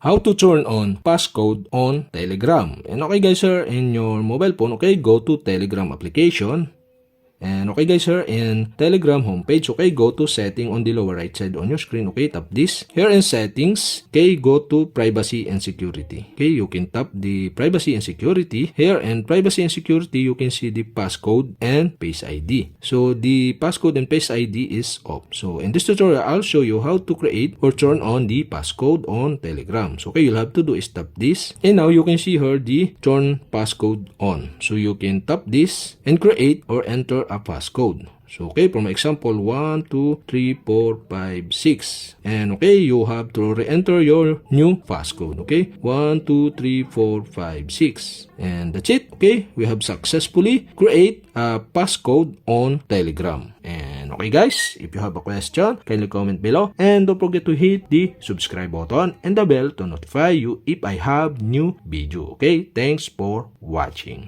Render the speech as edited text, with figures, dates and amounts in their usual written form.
How to turn on passcode on Telegram. And okay guys sir, in your mobile phone, okay, go to Telegram application. And okay guys sir, in Telegram homepage, okay, go to setting on the lower right side on your screen, okay, tap this. Here in settings, okay, go to privacy and security. Okay, you can tap the privacy and security. Here in privacy and security, you can see the passcode and face ID. So the passcode and face ID is off. So in this tutorial, I'll show you how to create or turn on the passcode on Telegram. So okay, you'll have to do is tap this. And now you can see here the turn passcode on. So you can tap this and create or enter a passcode. So okay, for my example, 1, 2, 3, 4, 5, 6. And okay, you have to re-enter your new passcode. Okay, 1, 2, 3, 4, 5, 6. And that's it. Okay, we have successfully create a passcode on Telegram. And okay guys, if you have a question, kindly comment below. And don't forget to hit the subscribe button and the bell to notify you if I have new video. Okay, thanks for watching.